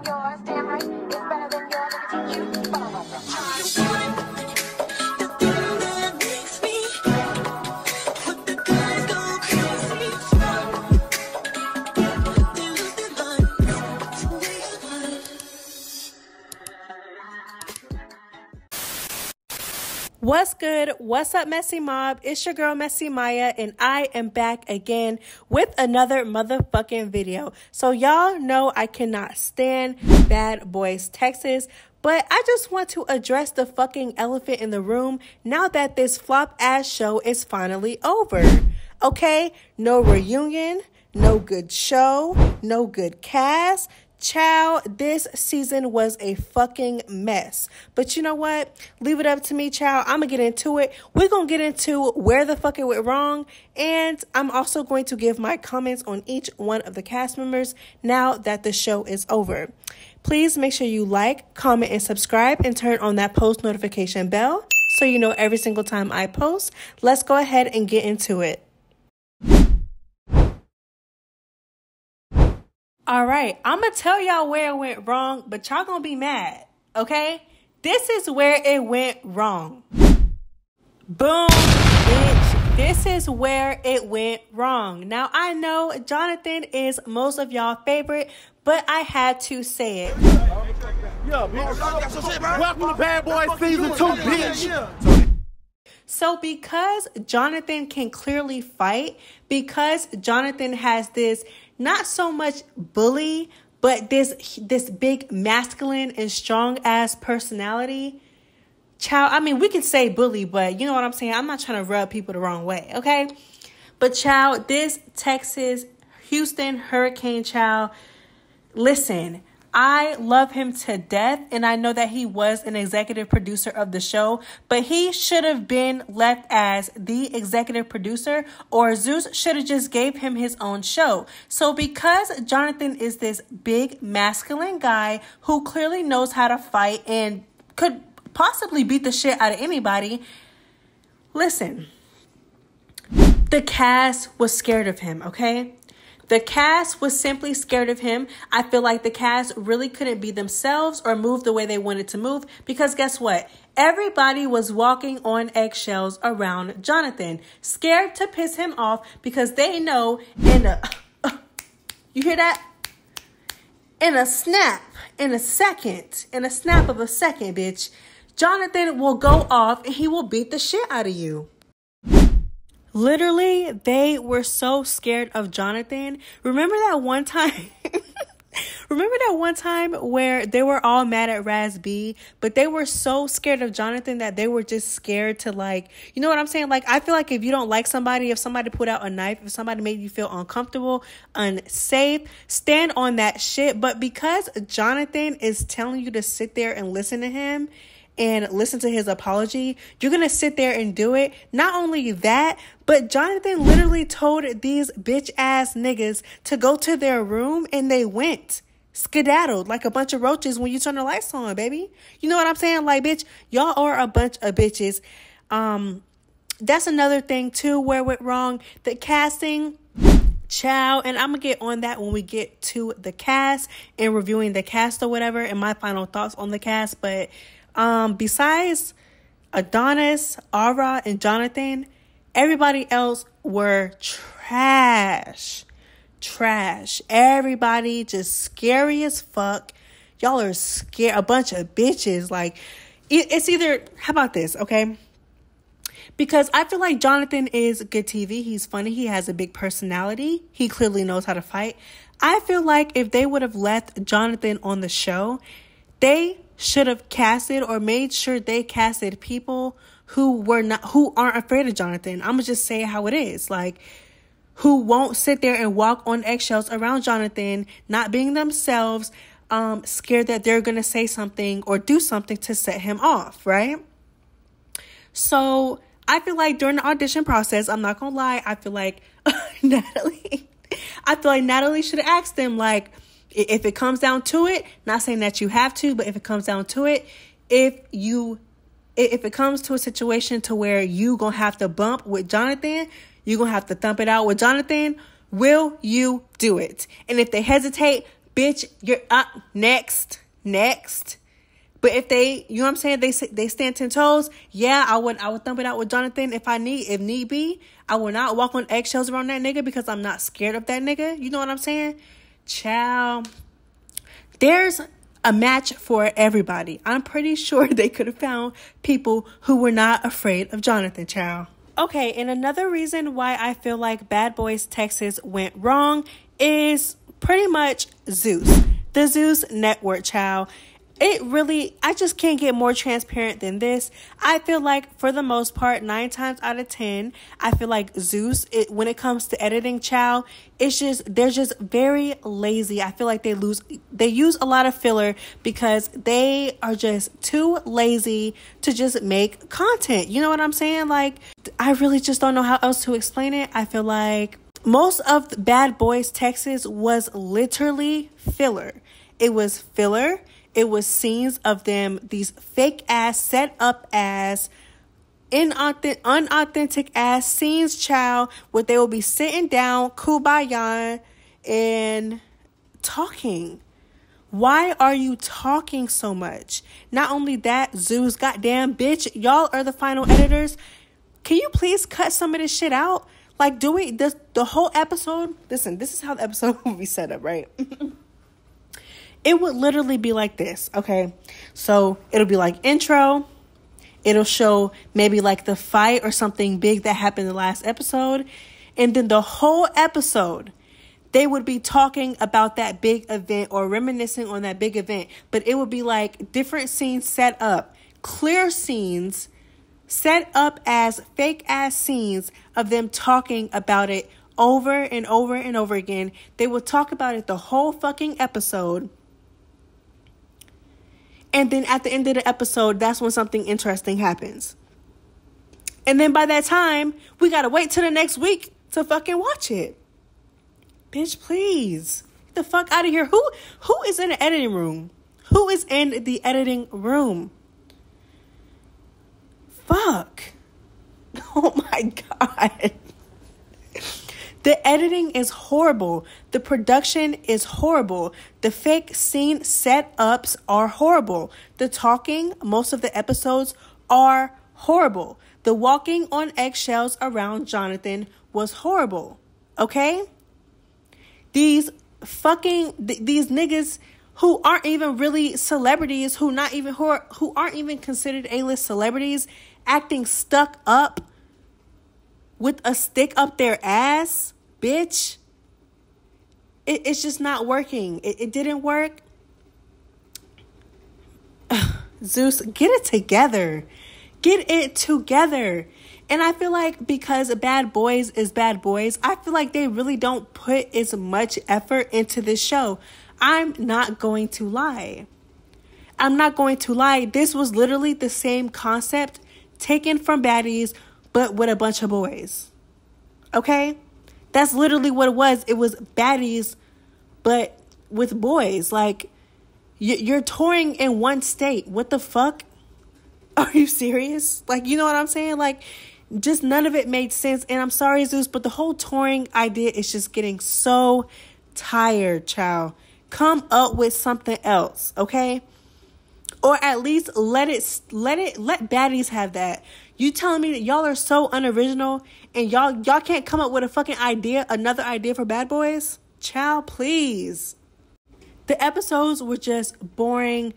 Yours, damn right, it's better than yours. Look at you. What's good? What's up, Messy Mob? It's your girl, Messy Maya, and I am back again with another motherfucking video. So y'all know I cannot stand Bad Boys Texas, but I just want to address the fucking elephant in the room now that this flop-ass show is finally over. Okay? No reunion, no good show, no good cast. Child, this season was a fucking mess. But you know what? Leave it up to me, child. I'm going to get into it. We're going to get into where the fuck it went wrong. And I'm also going to give my comments on each one of the cast members now that the show is over. Please make sure you like, comment, and subscribe and turn on that post notification bell so you know every single time I post. Let's go ahead and get into it. All right, I'm going to tell y'all where it went wrong, but y'all going to be mad, okay? This is where it went wrong. Boom, bitch. This is where it went wrong. Now, I know Jonathan is most of y'all favorite, but I had to say it. Yeah, bitch. Welcome to Bad Boys Season 2, bitch. So because Jonathan can clearly fight, because Jonathan has this not so much bully, but this big masculine and strong ass personality. Child, I mean, we can say bully, but you know what I'm saying? I'm not trying to rub people the wrong way, okay? But child, this Texas, Houston Hurricane child, listen, I love him to death, and I know that he was an executive producer of the show, but he should have been left as the executive producer, or Zeus should have just gave him his own show. So because Jonathan is this big masculine guy who clearly knows how to fight and could possibly beat the shit out of anybody, listen, the cast was scared of him, okay? The cast was simply scared of him. I feel like the cast really couldn't be themselves or move the way they wanted to move because guess what? Everybody was walking on eggshells around Jonathan, scared to piss him off because they know you hear that? In a snap of a second, bitch, Jonathan will go off and he will beat the shit out of you. Literally, they were so scared of Jonathan. Remember that one time? Remember that one time where they were all mad at Raz B, but they were so scared of Jonathan that they were just scared to, like, you know what I'm saying? Like, I feel like if you don't like somebody, if somebody put out a knife, if somebody made you feel uncomfortable, unsafe, stand on that shit. But because Jonathan is telling you to sit there and listen to him, and listen to his apology, you're going to sit there and do it. Not only that, but Jonathan literally told these bitch ass niggas to go to their room and they went. Skedaddled like a bunch of roaches when you turn the lights on, baby. You know what I'm saying? Like, bitch, y'all are a bunch of bitches. That's another thing too where it went wrong. The casting, child, and I'm gonna get on that when we get to the cast and reviewing the cast or whatever and my final thoughts on the cast. But besides Adonis, Aura, and Jonathan, everybody else were trash. Everybody just scary as fuck. Y'all are scared. A bunch of bitches. Like, it's either, how about this, okay? Because I feel like Jonathan is good TV. He's funny. He has a big personality. He clearly knows how to fight. I feel like if they would have left Jonathan on the show, they should have casted or made sure they casted people who aren't afraid of Jonathan. I'm gonna just say how it is, like, who won't sit there and walk on eggshells around Jonathan, not being themselves, scared that they're gonna say something or do something to set him off, right? So I feel like during the audition process, I'm not gonna lie, I feel like Natalie should have asked them, like, if it comes down to it, not saying that you have to, but if it comes down to it, if it comes to a situation to where you gonna have to bump with Jonathan, you gonna have to thump it out with Jonathan, will you do it? And if they hesitate, bitch, you're next. But if they, you know what I'm saying, they stand 10 toes, yeah, I would thump it out with Jonathan if need be. I will not walk on eggshells around that nigga because I'm not scared of that nigga. You know what I'm saying? Child, there's a match for everybody. I'm pretty sure they could have found people who were not afraid of Jonathan, child. Okay, and another reason why I feel like Bad Boys Texas went wrong is pretty much Zeus. The Zeus Network, child. I just can't get more transparent than this. I feel like for the most part, 9 times out of 10, I feel like Zeus, when it comes to editing, child, they're just very lazy. I feel like they use a lot of filler because they are just too lazy to just make content. You know what I'm saying? Like, I really just don't know how else to explain it. I feel like most of Bad Boys Texas was literally filler. It was filler. It was scenes of them, these fake ass, set up ass, unauthentic ass scenes, child, where they will be sitting down, kumbaya, and talking. Why are you talking so much? Not only that, Zeus, goddamn bitch, y'all are the final editors. Can you please cut some of this shit out? Like, the whole episode, listen, this is how the episode will be set up, right? It would literally be like this, okay? So it'll be like intro. It'll show maybe like the fight or something big that happened in the last episode. And then the whole episode, they would be talking about that big event or reminiscing on that big event. But it would be like different scenes set up. Clear scenes set up as fake ass scenes of them talking about it over and over and over again. They would talk about it the whole fucking episode. And then at the end of the episode, that's when something interesting happens. And then by that time, we got to wait till the next week to fucking watch it. Bitch, please. Get the fuck out of here. Who is in the editing room? Who is in the editing room? Fuck. Oh my God. The editing is horrible. The production is horrible. The fake scene setups are horrible. The talking, most of the episodes are horrible. The walking on eggshells around Jonathan was horrible. Okay? These niggas who aren't even really celebrities, who aren't even considered A-list celebrities, acting stuck up with a stick up their ass. Bitch, it's just not working. It didn't work. Zeus, get it together. Get it together. And I feel like because Bad Boys is Bad Boys, I feel like they really don't put as much effort into this show. I'm not going to lie. This was literally the same concept taken from Baddies, but with a bunch of boys. Okay? That's literally what it was. It was Baddies, but with boys. Like, you're touring in one state. What the fuck? Are you serious? Like, you know what I'm saying? Like, just none of it made sense. And I'm sorry, Zeus, but the whole touring idea is just getting so tired, child. Come up with something else, okay? Or at least let Baddies have that. You telling me that y'all are so unoriginal and y'all can't come up with a fucking idea, another idea for Bad Boys? Child, please. The episodes were just boring.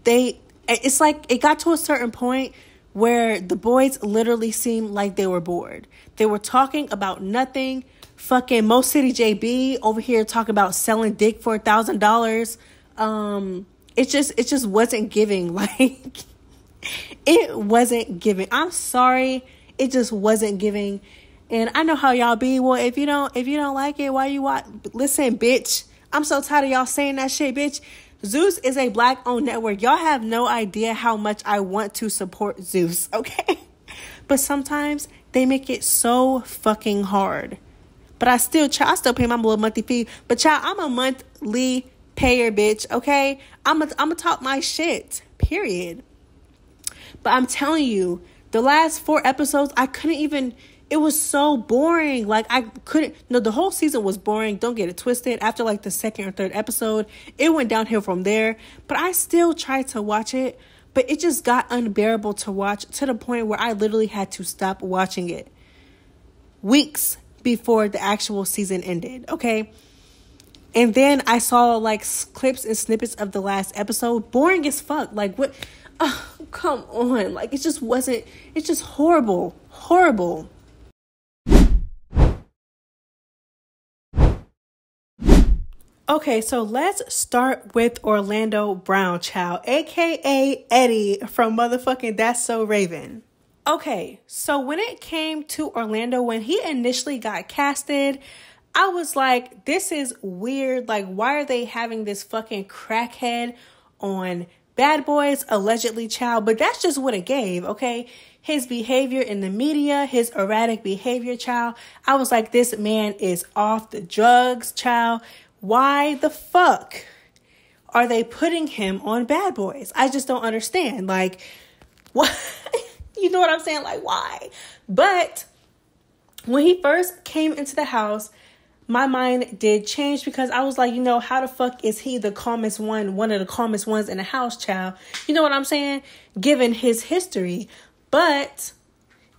It's like it got to a certain point where the boys literally seemed like they were bored. They were talking about nothing. Fucking Mo City JB over here talking about selling dick for $1,000. It just wasn't giving. Like, it wasn't giving. I'm sorry. It just wasn't giving. And I know how y'all be. Well, if you don't like it, why you watch? Listen, bitch. I'm so tired of y'all saying that shit, bitch. Zeus is a Black-owned network. Y'all have no idea how much I want to support Zeus, okay? But sometimes they make it so fucking hard. But I still pay my little monthly fee. But child, I'm a monthly payer, bitch, okay? I'm gonna talk my shit, period. But I'm telling you, the last 4 episodes, I couldn't even It was so boring. Like, I couldn't, no, the whole season was boring. Don't get it twisted. After like the second or third episode, it went downhill from there. But I still tried to watch it, but it just got unbearable to watch to the point where I literally had to stop watching it weeks before the actual season ended. Okay. And then I saw like clips and snippets of the last episode. Boring as fuck. Like, what? Oh, come on. Like, it just wasn't, it's just horrible. Horrible. Okay, so let's start with Orlando Brown, child, aka Eddie from motherfucking That's So Raven. Okay, so when it came to Orlando, when he initially got casted, I was like, this is weird. Like, why are they having this fucking crackhead on Bad Boys, allegedly, child? But that's just what it gave, okay? His behavior in the media, his erratic behavior, child. I was like, this man is off the drugs, child. Why the fuck are they putting him on Bad Boys? I just don't understand. Like, what? You know what I'm saying? Like, why? But when he first came into the house, my mind did change because I was like, you know, how the fuck is he the calmest one of the calmest ones in the house, child? You know what I'm saying? Given his history. But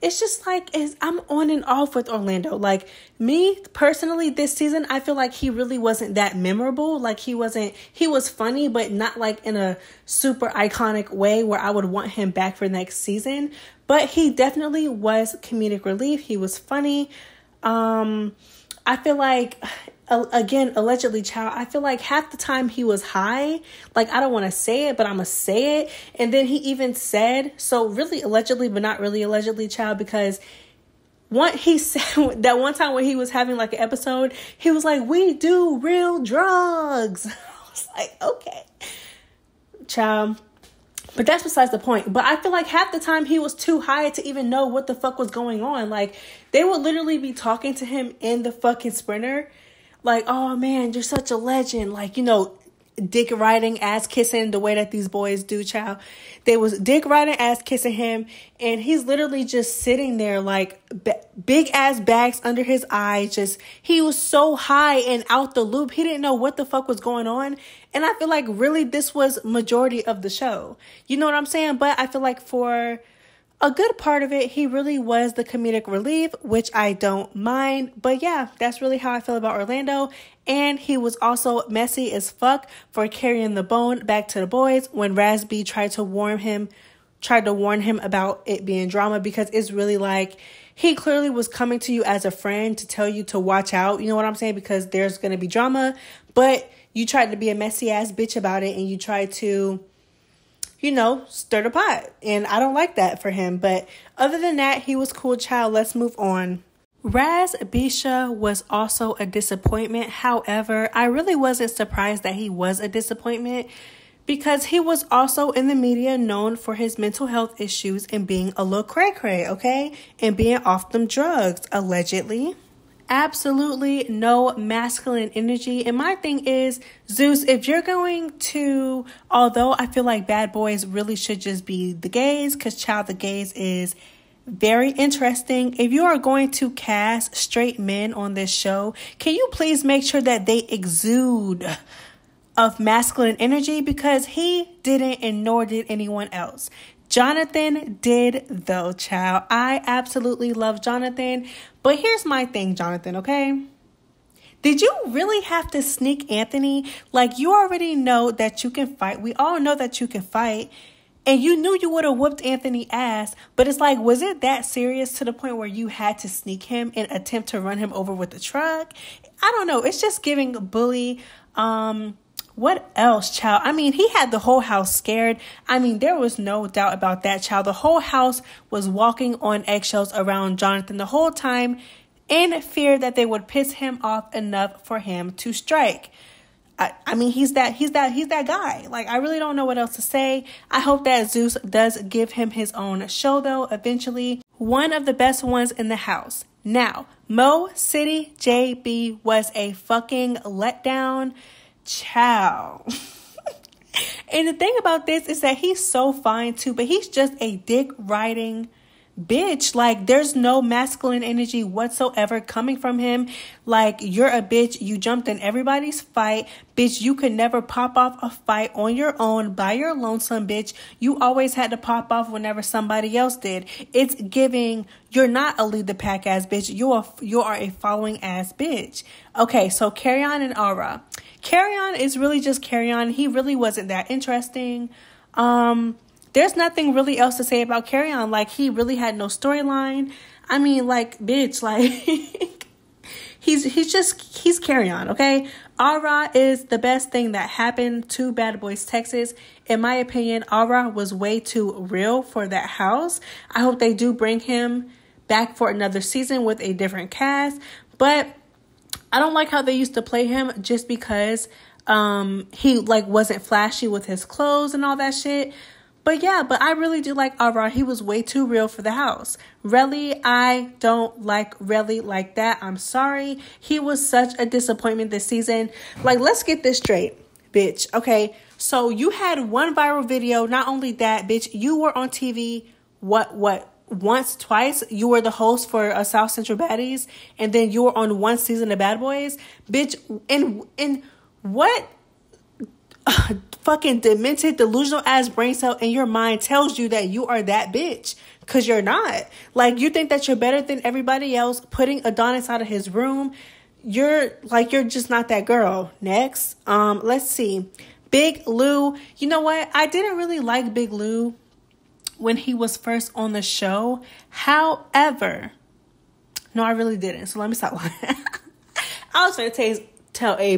it's just like, I'm on and off with Orlando. Like, me personally, this season, I feel like he really wasn't that memorable. Like, he was funny, but not like in a super iconic way where I would want him back for next season. But he definitely was comedic relief. He was funny. I feel like, again, allegedly, child, I feel like half the time he was high. Like, I don't want to say it, but I'm going to say it. And then he even said, so really allegedly, but not really allegedly, child, because he said that one time when he was having like an episode, he was like, we do real drugs. I was like, okay, child. But that's besides the point. But I feel like half the time he was too high to even know what the fuck was going on. Like, they would literally be talking to him in the fucking Sprinter. Like, oh man, you're such a legend. Like, you know, dick riding, ass kissing the way that these boys do, child. They was dick riding, ass kissing him. And he's literally just sitting there like big ass bags under his eyes. He was so high and out the loop. He didn't know what the fuck was going on. And I feel like really this was majority of the show. You know what I'm saying? But I feel like for a good part of it, he really was the comedic relief, which I don't mind. But yeah, that's really how I feel about Orlando. And he was also messy as fuck for carrying the bone back to the boys when Raz B tried to warn him about it being drama, because it's really like he clearly was coming to you as a friend to tell you to watch out. You know what I'm saying? Because there's going to be drama, but you tried to be a messy ass bitch about it and you tried to, you know, stir the pot. And I don't like that for him. But other than that, he was cool, child. Let's move on. Raz Bisha was also a disappointment. However, I really wasn't surprised that he was a disappointment because he was also in the media known for his mental health issues and being a little cray-cray, okay? And being off them drugs, allegedly. Absolutely no masculine energy. And my thing is, Zeus, if you're going to, although I feel like Bad Boys really should just be the gays, because child, the gays is very interesting. If you are going to cast straight men on this show, can you please make sure that they exude of masculine energy? Because he didn't, and nor did anyone else. Jonathan did though, child. I absolutely love Jonathan. But here's my thing, Jonathan, okay? Did you really have to sneak Anthony? Like, you already know that you can fight. We all know that you can fight. And you knew you would have whooped Anthony ass. But it's like, was it that serious to the point where you had to sneak him and attempt to run him over with the truck? I don't know. It's just giving bully. What else, child? I mean, he had the whole house scared. I mean, there was no doubt about that, child. The whole house was walking on eggshells around Jonathan the whole time in fear that they would piss him off enough for him to strike. I mean, he's that guy. Like, I really don't know what else to say. I hope that Zeus does give him his own show, though, eventually. One of the best ones in the house. Now, Mo City JB was a fucking letdown. Child. And the thing about this is that he's so fine too, but he's just a dick riding bitch. Like, there's no masculine energy whatsoever coming from him. Like, you're a bitch. You jumped in everybody's fight. Bitch, you could never pop off a fight on your own by your lonesome, bitch. You always had to pop off whenever somebody else did. It's giving, you're not a lead the pack ass bitch. You are a following ass bitch. Okay, so Kerrion and Aura. Kerrion is really just Kerrion. He really wasn't that interesting. There's nothing really else to say about Kerrion. Like, he really had no storyline. I mean, like, bitch, like, he's Kerrion, okay? Aura is the best thing that happened to Bad Boys Texas. In my opinion, Aura was way too real for that house. I hope they do bring him back for another season with a different cast. But I don't like how they used to play him just because he, like, wasn't flashy with his clothes and all that shit. But yeah, but I really do like Aura. He was way too real for the house. Relly, I don't like Relly like that. I'm sorry. He was such a disappointment this season. Like, let's get this straight, bitch. Okay, so you had one viral video. Not only that, bitch, you were on TV, once, twice. You were the host for South Central Baddies. And then you were on one season of Bad Boys. Bitch, and what fucking demented, delusional ass brain cell in your mind tells you that you are that bitch? Because you're not. Like, you think that you're better than everybody else, putting Adonis out of his room. You're just not that girl. Next, let's see. Big Lou. You know what? I didn't really like Big Lou when he was first on the show. However, no, I really didn't. So let me stop lying. I was going to tell a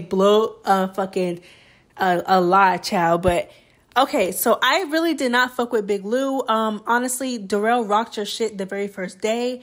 a lie, child. But okay, so I really did not fuck with Big Lou. Honestly, Darrell rocked your shit the very first day.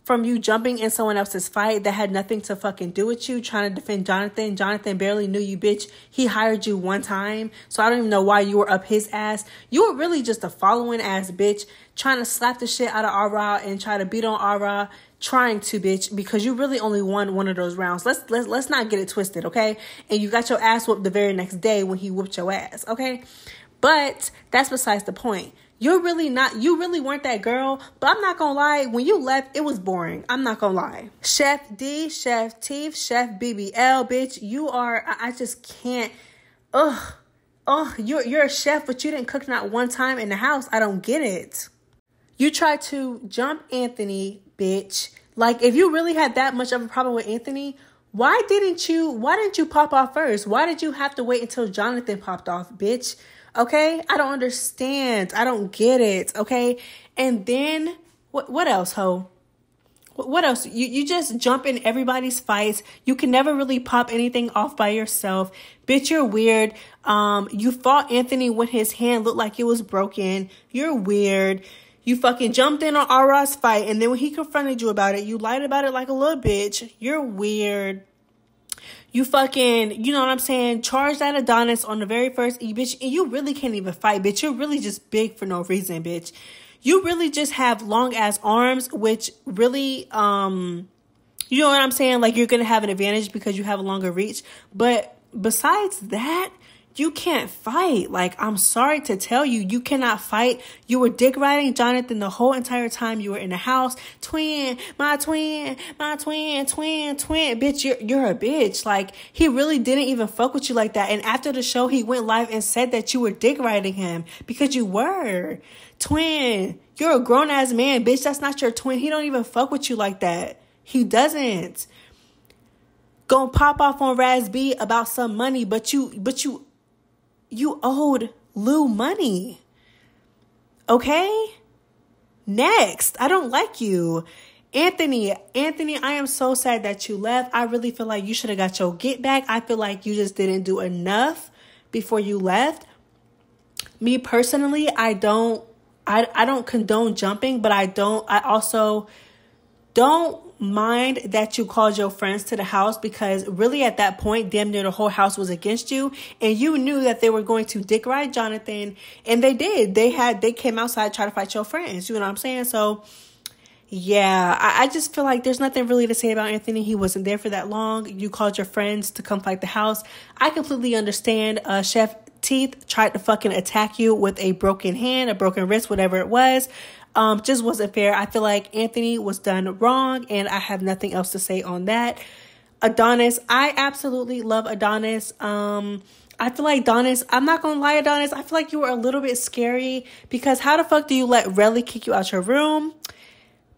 From you jumping in someone else's fight that had nothing to fucking do with you, trying to defend Jonathan. Jonathan barely knew you, bitch. He hired you one time, so I don't even know why you were up his ass. You were really just a following ass bitch, trying to slap the shit out of Aura and try to beat on Aura, trying to, bitch, because you really only won one of those rounds. Let's not get it twisted, okay? And you got your ass whooped the very next day when he whooped your ass, okay? But that's besides the point. You really weren't that girl. But I'm not gonna lie, when you left, it was boring. I'm not gonna lie. Chef D, Chef Teef, Chef BBL, bitch, you are, I just can't. You're a chef, but you didn't cook not one time in the house. I don't get it. You tried to jump Anthony, bitch. Like, if you really had that much of a problem with Anthony, why didn't you pop off first? Why did you have to wait until Jonathan popped off, bitch? Okay, I don't understand. I don't get it. Okay, and then what else, ho? What else? You just jump in everybody's fights. You can never really pop anything off by yourself, bitch. You're weird. You fought Anthony when his hand looked like it was broken. You're weird. You fucking jumped in on Aura's fight, and then when he confronted you about it, you lied about it like a little bitch. You're weird. You fucking, you know what I'm saying, charged that Adonis on the very first bitch, and you really can't even fight, bitch. You're really just big for no reason, bitch. You really just have long ass arms, which really, you know what I'm saying? Like, you're going to have an advantage because you have a longer reach. But besides that, you can't fight. Like, I'm sorry to tell you, you cannot fight. You were dick riding Jonathan the whole entire time you were in the house. Twin, my twin. Bitch, you're a bitch. Like, he really didn't even fuck with you like that. And after the show, he went live and said that you were dick riding him because you were. Twin, you're a grown ass man, bitch. That's not your twin. He don't even fuck with you like that. He doesn't. Gonna pop off on Raz B about some money, but you owed Lou money. Okay? Next. I don't like you. Anthony, I am so sad that you left. I really feel like you should have got your get back. I feel like you just didn't do enough before you left. Me personally, I don't condone jumping, but I also don't mind that you called your friends to the house, because really at that point, damn near the whole house was against you, and you knew that they were going to dick ride Jonathan, and they did. They came outside to try to fight your friends. You know what I'm saying? So yeah, I just feel like there's nothing really to say about Anthony. He wasn't there for that long. You called your friends to come fight the house. I completely understand. Chef Teef tried to fucking attack you with a broken hand, a broken wrist, whatever it was. just wasn't fair. I feel like Anthony was done wrong, and I have nothing else to say on that. Adonis, I absolutely love Adonis. I feel like Adonis, I'm not going to lie, Adonis, I feel like you were a little bit scary because how the fuck do you let Relly kick you out your room?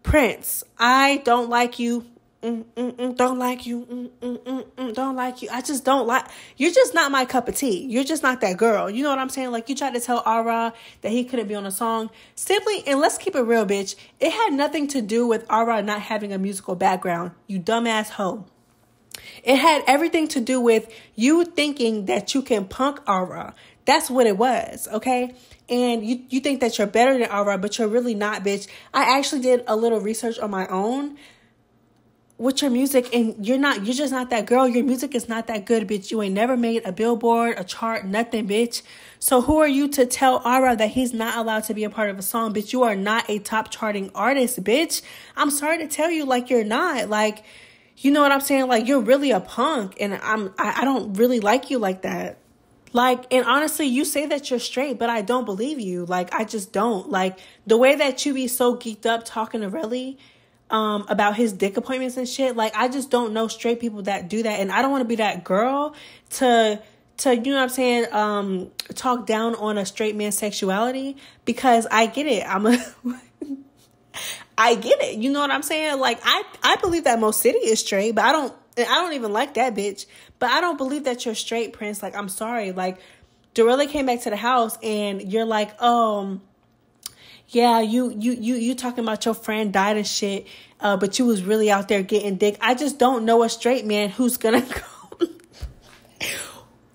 Prince, I don't like you. Don't like you. Don't like you. I just don't like. You're just not my cup of tea. You're just not that girl. You know what I'm saying? Like, you tried to tell Ara that he couldn't be on a song. Simply, and let's keep it real, bitch. It had nothing to do with Ara not having a musical background. You dumbass hoe. It had everything to do with you thinking that you can punk Ara. That's what it was, okay? And you think that you're better than Ara, but you're really not, bitch. I actually did a little research on my own with your music, and you're just not that girl. Your music is not that good, bitch. You ain't never made a billboard, a chart, nothing, bitch. So who are you to tell Ara that he's not allowed to be a part of a song, bitch? You are not a top charting artist, bitch. I'm sorry to tell you, like, you're not. Like, you know what I'm saying? Like, you're really a punk, and I don't really like you like that. Like, and honestly, you say that you're straight, but I don't believe you. Like, I just don't. Like, the way that you be so geeked up talking to Relly about his dick appointments and shit, like, I just don't know straight people that do that, and I don't want to be that girl to you know what I'm saying, talk down on a straight man's sexuality, because I get it. I get it. You know what I'm saying? Like, I believe that Mo City is straight, but I don't even like that bitch. But I don't believe that you're straight, Prince. Like, I'm sorry. Like, Dorella came back to the house and you're like, yeah, you talking about your friend died and shit, but you was really out there getting dick. I just don't know a straight man who's gonna go.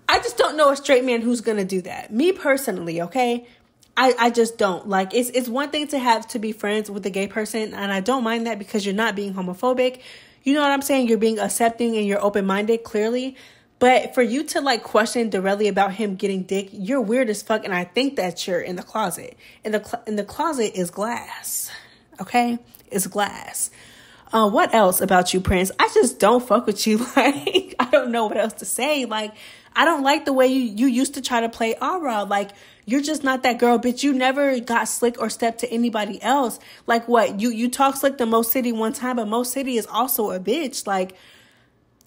I just don't know a straight man who's gonna do that. Me personally, okay? I just don't. Like, it's one thing to be friends with a gay person, and I don't mind that because you're not being homophobic. You know what I'm saying? You're being accepting and you're open-minded, clearly. But for you to, like, question Dorelli about him getting dick, you're weird as fuck, and I think that you're in the closet. And the closet is glass, okay? It's glass. What else about you, Prince? I just don't fuck with you. Like, I don't know what else to say. Like, I don't like the way you used to try to play Ara. Like, you're just not that girl, bitch. You never got slick or stepped to anybody else. Like, what? You talk slick to Mo City one time, but Mo City is also a bitch. Like,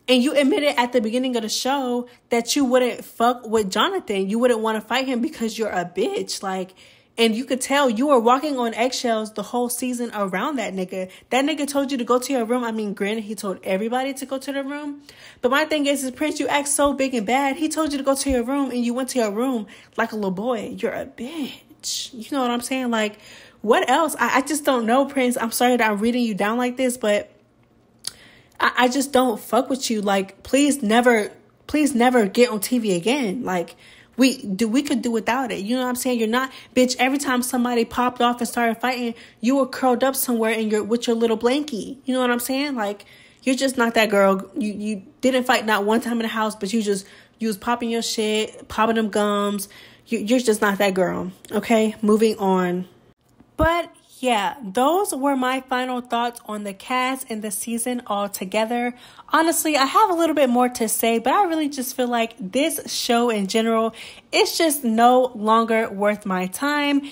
and you admitted at the beginning of the show that you wouldn't fuck with Jonathan. You wouldn't want to fight him because you're a bitch. Like, and you could tell you were walking on eggshells the whole season around that nigga. That nigga told you to go to your room. I mean, granted, he told everybody to go to the room. But my thing is Prince, you act so big and bad. He told you to go to your room, and you went to your room like a little boy. You're a bitch. You know what I'm saying? Like, what else? I just don't know, Prince. I'm sorry that I'm reading you down like this, but I just don't fuck with you. Like, please never get on TV again. Like, we could do without it. You know what I'm saying? You're not, bitch, every time somebody popped off and started fighting, you were curled up somewhere with your little blankie. You know what I'm saying? Like, you're just not that girl. You didn't fight not one time in the house, but you was popping your shit, popping them gums. You're just not that girl. Okay? Moving on. But yeah, those were my final thoughts on the cast and the season altogether. Honestly, I have a little bit more to say, but I really just feel like this show in general is just no longer worth my time.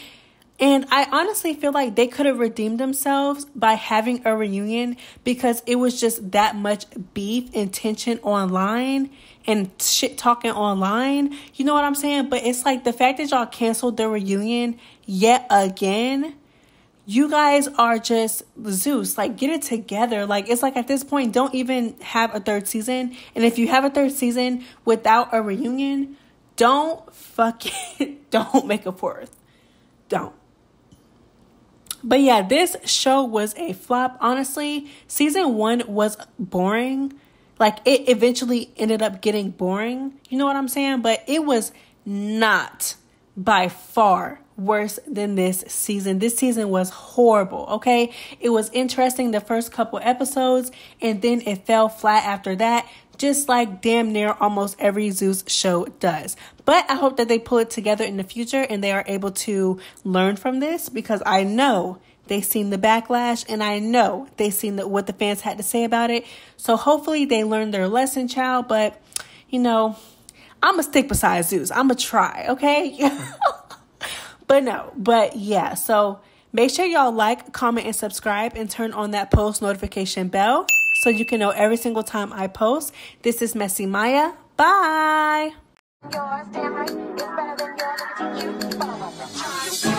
And I honestly feel like they could have redeemed themselves by having a reunion, because it was just that much beef and tension online and shit talking online. You know what I'm saying? But it's like the fact that y'all canceled the reunion yet again. You guys are just Zeus. Like, get it together. Like, it's like at this point, don't even have a third season. And if you have a third season without a reunion, don't make a fourth. Don't. But yeah, this show was a flop. Honestly, season 1 was boring. Like, it eventually ended up getting boring. You know what I'm saying? But it was not by far worse than this season. This season was horrible, okay? It was interesting the first couple episodes, and then it fell flat after that, just like damn near almost every Zeus show does. But I hope that they pull it together in the future and they are able to learn from this, because I know they've seen the backlash, and I know they've seen what the fans had to say about it. So hopefully they learned their lesson, child. But, you know, I'm going to stick beside Zeus. I'm going to try, okay? But yeah, so Make sure y'all like, comment, and subscribe, and turn on that post notification bell so you can know every single time I post. This is Messy Maya. Bye. Yours, damn right, it's better than yours. Look at you.